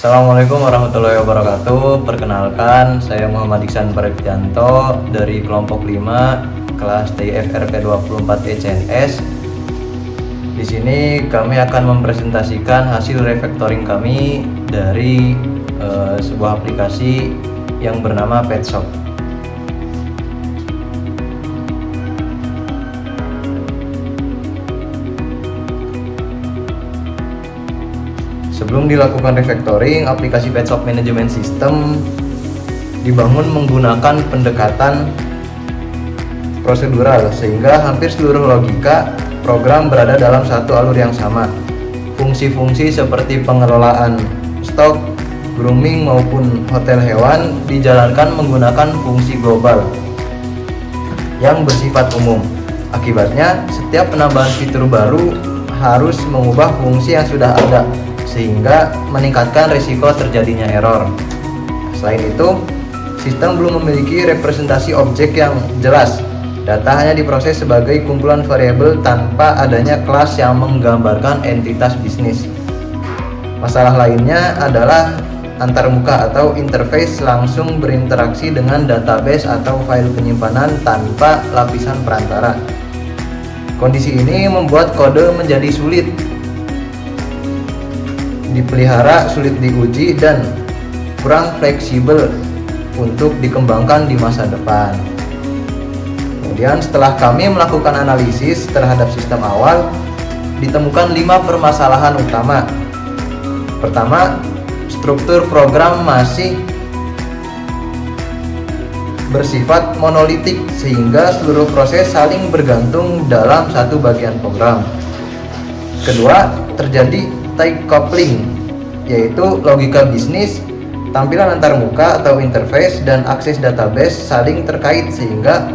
Assalamualaikum warahmatullahi wabarakatuh. Perkenalkan, saya Muhammad Iksan Pariptianto dari kelompok 5 kelas TIFRP 24 ECNS. Di sini kami akan mempresentasikan hasil refactoring kami dari sebuah aplikasi yang bernama Petshop. Sebelum dilakukan refactoring, aplikasi Petshop Management System dibangun menggunakan pendekatan prosedural sehingga hampir seluruh logika program berada dalam satu alur yang sama. Fungsi-fungsi seperti pengelolaan stok, grooming maupun hotel hewan dijalankan menggunakan fungsi global yang bersifat umum. Akibatnya, setiap penambahan fitur baru harus mengubah fungsi yang sudah ada, sehingga meningkatkan risiko terjadinya error. Selain itu, sistem belum memiliki representasi objek yang jelas. Data hanya diproses sebagai kumpulan variabel tanpa adanya kelas yang menggambarkan entitas bisnis. Masalah lainnya adalah antarmuka atau interface langsung berinteraksi dengan database atau file penyimpanan tanpa lapisan perantara. Kondisi ini membuat kode menjadi sulit dipelihara, sulit diuji, dan kurang fleksibel untuk dikembangkan di masa depan. Kemudian setelah kami melakukan analisis terhadap sistem awal, ditemukan 5 permasalahan utama. Pertama, struktur program masih bersifat monolitik sehingga seluruh proses saling bergantung dalam satu bagian program. Kedua, terjadi tight coupling, yaitu logika bisnis, tampilan antarmuka atau interface, dan akses database saling terkait sehingga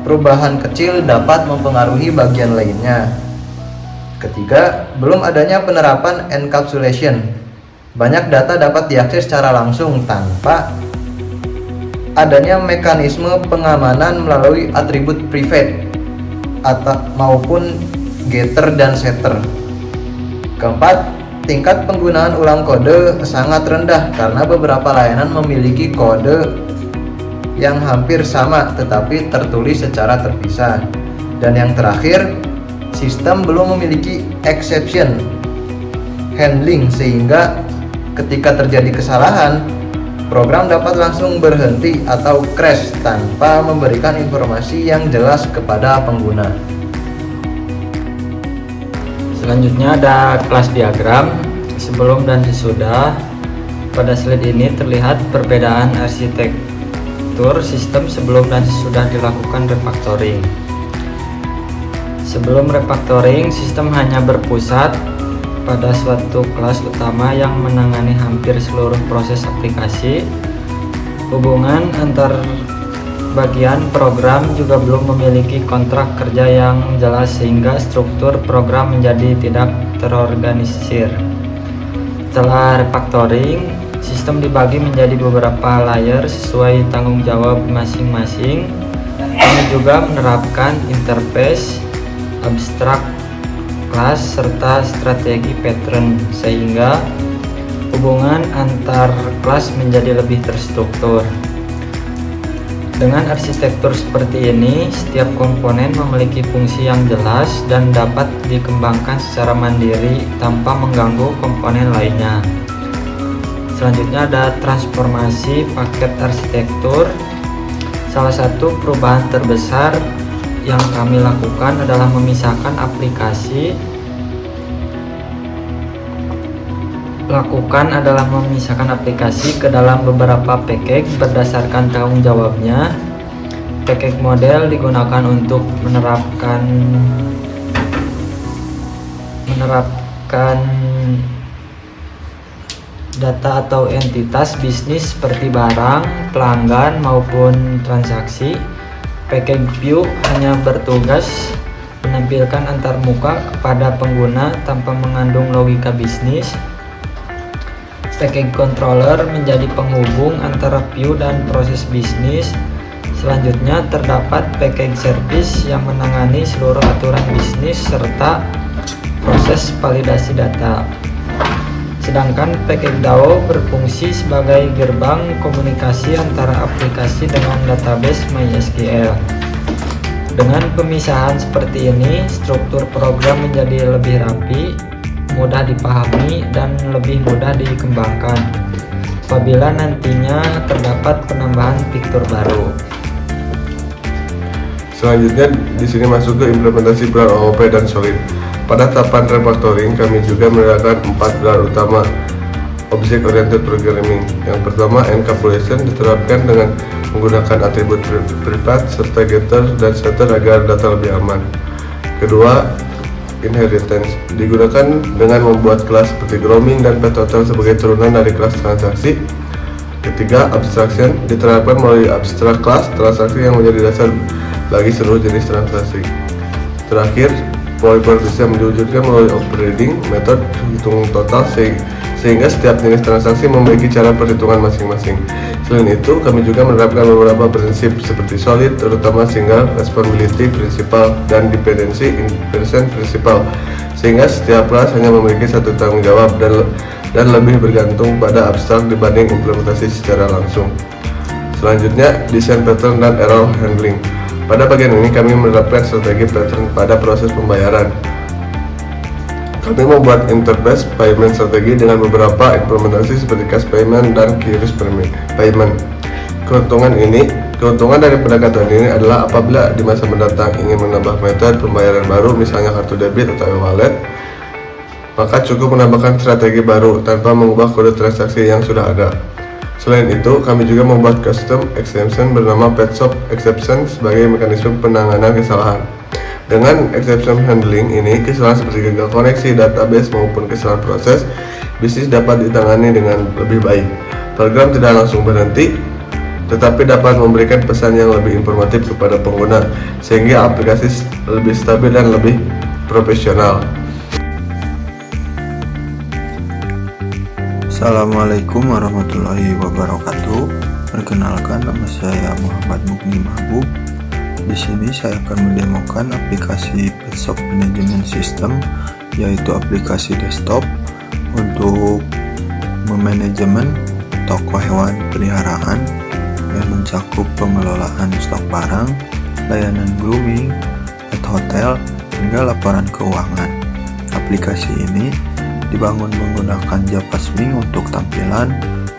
perubahan kecil dapat mempengaruhi bagian lainnya. Ketiga, belum adanya penerapan encapsulation. Banyak data dapat diakses secara langsung tanpa adanya mekanisme pengamanan melalui atribut private maupun getter dan setter. Keempat, tingkat penggunaan ulang kode sangat rendah karena beberapa layanan memiliki kode yang hampir sama tetapi tertulis secara terpisah. Dan yang terakhir, sistem belum memiliki exception handling sehingga ketika terjadi kesalahan, program dapat langsung berhenti atau crash tanpa memberikan informasi yang jelas kepada pengguna. Selanjutnya ada kelas diagram sebelum dan sesudah. Pada slide ini terlihat perbedaan arsitektur sistem sebelum dan sesudah dilakukan refactoring. Sebelum refactoring, sistem hanya berpusat pada suatu kelas utama yang menangani hampir seluruh proses aplikasi. Hubungan antar bagian program juga belum memiliki kontrak kerja yang jelas sehingga struktur program menjadi tidak terorganisir. Setelah refactoring, sistem dibagi menjadi beberapa layer sesuai tanggung jawab masing-masing. Kami juga menerapkan interface, abstrak, kelas, serta strategi pattern sehingga hubungan antar kelas menjadi lebih terstruktur. Dengan arsitektur seperti ini, setiap komponen memiliki fungsi yang jelas dan dapat dikembangkan secara mandiri tanpa mengganggu komponen lainnya. Selanjutnya ada transformasi paket arsitektur. Salah satu perubahan terbesar yang kami lakukan adalah memisahkan aplikasi ke dalam beberapa package berdasarkan tanggung jawabnya. Package model digunakan untuk menerapkan data atau entitas bisnis seperti barang, pelanggan, maupun transaksi. Package view hanya bertugas menampilkan antarmuka kepada pengguna tanpa mengandung logika bisnis. Package controller menjadi penghubung antara view dan proses bisnis. Selanjutnya terdapat package service yang menangani seluruh aturan bisnis serta proses validasi data. Sedangkan PKGDAO berfungsi sebagai gerbang komunikasi antara aplikasi dengan database MySQL. Dengan pemisahan seperti ini, struktur program menjadi lebih rapi, mudah dipahami, dan lebih mudah dikembangkan apabila nantinya terdapat penambahan fitur baru. Selanjutnya di sini masuk ke implementasi pilar OOP dan Solid. Pada tahapan refactoring, kami juga menerapkan 4 pilar utama Object Oriented Programming. Yang pertama, encapsulation diterapkan dengan menggunakan atribut privat serta getter dan setter agar data lebih aman. Kedua, inheritance digunakan dengan membuat kelas seperti grooming dan pet hotel sebagai turunan dari kelas transaksi. Ketiga, abstraction diterapkan melalui abstract class transaksi yang menjadi dasar bagi seluruh jenis transaksi. Terakhir, polyport bisa diwujudkan melalui operating method hitung total sehingga setiap jenis transaksi memiliki cara perhitungan masing-masing. Selain itu, kami juga menerapkan beberapa prinsip seperti solid, terutama single responsibility principle dan dependency independent principle, sehingga setiap kelas hanya memiliki satu tanggung jawab dan lebih bergantung pada abstrak dibanding implementasi secara langsung. Selanjutnya, desain pattern dan error handling. Pada bagian ini kami menerapkan strategi pattern pada proses pembayaran. Kami membuat interface payment strategi dengan beberapa implementasi seperti cash payment dan QRIS payment. Keuntungan dari pendekatan ini adalah apabila di masa mendatang ingin menambah metode pembayaran baru, misalnya kartu debit atau e-wallet, maka cukup menambahkan strategi baru tanpa mengubah kode transaksi yang sudah ada. Selain itu, kami juga membuat custom exception bernama PetShop Exception sebagai mekanisme penanganan kesalahan. Dengan exception handling ini, kesalahan seperti gagal koneksi database maupun kesalahan proses bisnis dapat ditangani dengan lebih baik. Program tidak langsung berhenti, tetapi dapat memberikan pesan yang lebih informatif kepada pengguna, sehingga aplikasi lebih stabil dan lebih profesional. Assalamualaikum warahmatullahi wabarakatuh. Perkenalkan, nama saya Muhammad Mukni Mahbub. Di sini saya akan mendemokan aplikasi PetShop Management System, yaitu aplikasi desktop untuk memanajemen toko hewan peliharaan yang mencakup pengelolaan stok barang, layanan grooming, pet hotel, hingga laporan keuangan. Aplikasi ini dibangun menggunakan Javaswing untuk tampilan,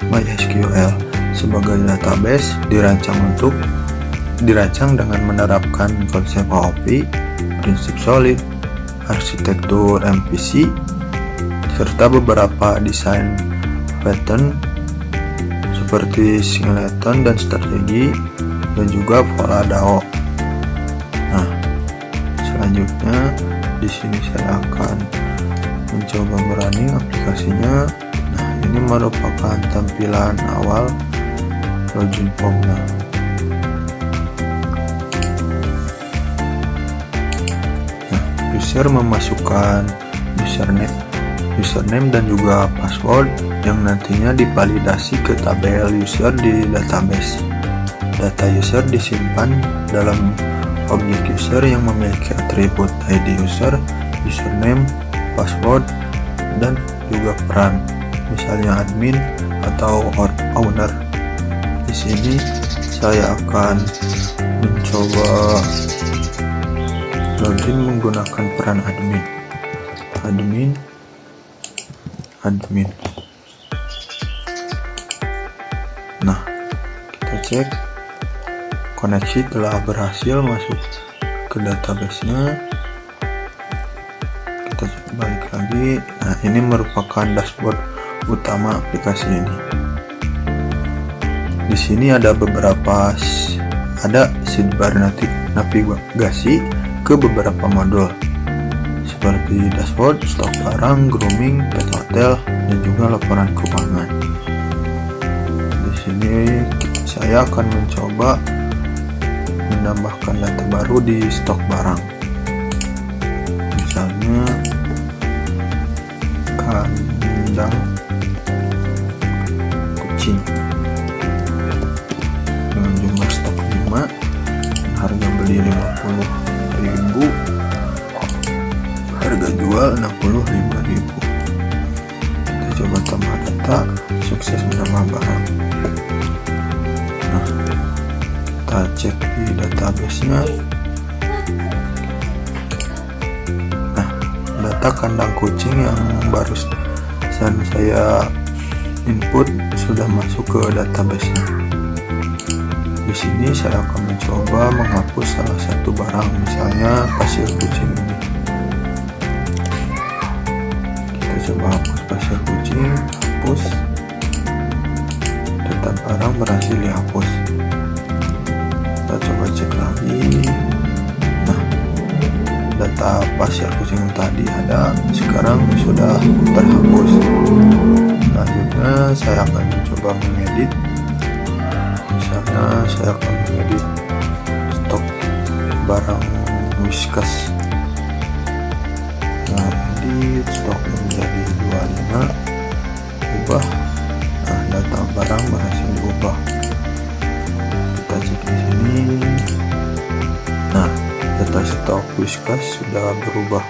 MySQL sebagai database, dirancang dengan menerapkan konsep OOP, prinsip solid, arsitektur MVC, serta beberapa desain pattern seperti singleton dan strategi, dan juga pola DAO. Nah, selanjutnya di sini saya akan mencoba merunning aplikasinya. Nah, ini merupakan tampilan awal login formnya. Nah, user memasukkan username dan juga password yang nantinya divalidasi ke tabel user di database. Data user disimpan dalam objek user yang memiliki atribut ID user, username, password, dan juga peran, misalnya admin atau owner. Di sini saya akan mencoba login menggunakan peran admin. Nah, kita cek koneksi telah berhasil masuk ke database-nya. Kita balik lagi. Nah, ini merupakan dashboard utama aplikasi ini. Di sini ada sidebar navigasi ke beberapa modul seperti dashboard, stok barang, grooming, pet hotel, dan juga laporan keuangan. Di sini saya akan mencoba menambahkan data baru di stok barang. Misalnya kandang kucing dengan jumlah stok 5, harga beli 50.000, harga jual 65.000. Kita coba kita sukses menambah barang. Nah, kita cek di database-nya. Nah, data kandang kucing yang barusan saya input sudah masuk ke database-nya. Di sini saya akan mencoba menghapus salah satu barang, misalnya pasir kucing ini. Kita coba hapus pasir kucing, hapus. Data barang berhasil dihapus. Kita coba cek lagi. Nah, data pasir kucing yang tadi ada, sekarang sudah terhapus. Selanjutnya saya akan mencoba mengedit. Misalnya saya akan mengedit stok barang Whiskas. Nah, edit stoknya menjadi 25, ubah. Nah, data barang berhasil diubah. Kita cek di sini. Nah, data stok Whiskas sudah berubah.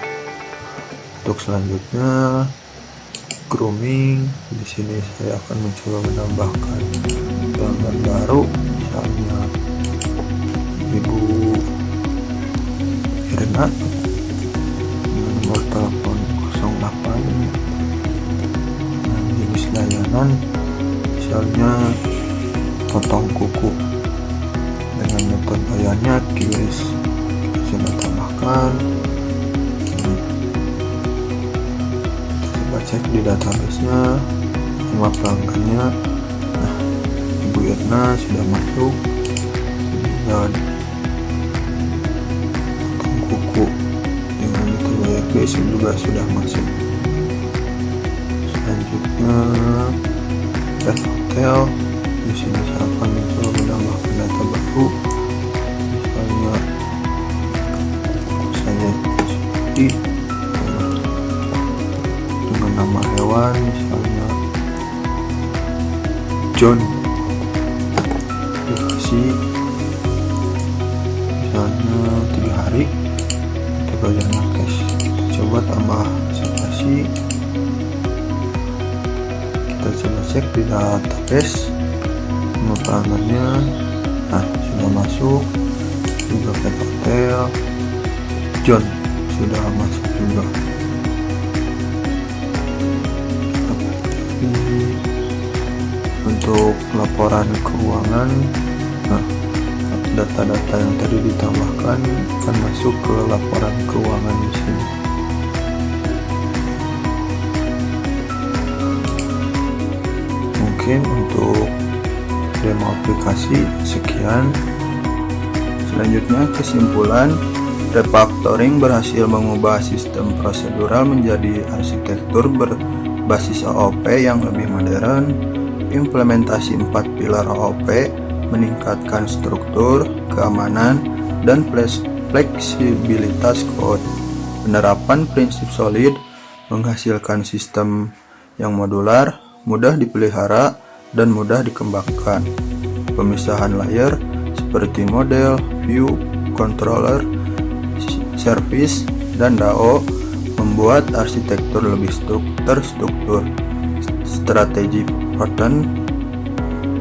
Untuk selanjutnya grooming, di sini saya akan mencoba menambahkan pelanggan baru, misalnya Ibu Irna dengan nomor telepon 08. Nah, jenis layanan misalnya potong kuku dengan metode bayarnya QRIS. Kita coba tambahkan. Coba cek di database-nya nama pelanggannya. Nah, Ibu Irna sudah masuk, dan potong kuku dengan metode bayar QRIS juga sudah masuk. Selanjutnya Red Hotel. Di sini saya akan mencoba menambahkan data baru, misalnya saya seperti dengan nama hewan, misalnya John. Dikasih misalnya 3 hari, kita bayarnya cash. Kita coba tambah spasi. Kita coba cek di database nama pelanggannya. Nah, sudah masuk juga. Red Hotel John sudah masuk juga. Untuk laporan keuangan, nah, data-data yang tadi ditambahkan akan masuk ke laporan keuangan di sini. Mungkin untuk demo aplikasi sekian. Selanjutnya kesimpulan, refactoring berhasil mengubah sistem prosedural menjadi arsitektur berbasis AOP yang lebih modern. Implementasi 4 pilar AOP meningkatkan struktur, keamanan, dan fleksibilitas kode. Penerapan prinsip solid menghasilkan sistem yang modular, mudah dipelihara, dan mudah dikembangkan. Pemisahan layer seperti model, view, controller, service, dan DAO membuat arsitektur lebih terstruktur. Strategi pattern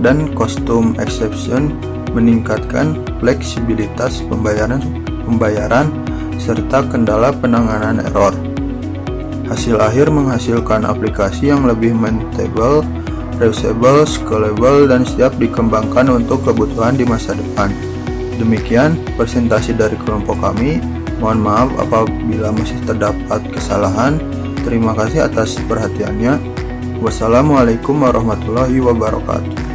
dan custom exception meningkatkan fleksibilitas pembayaran serta kendala penanganan error. Hasil akhir menghasilkan aplikasi yang lebih maintainable, reusable, scalable, dan siap dikembangkan untuk kebutuhan di masa depan. Demikian presentasi dari kelompok kami. Mohon maaf apabila masih terdapat kesalahan. Terima kasih atas perhatiannya. Wassalamualaikum warahmatullahi wabarakatuh.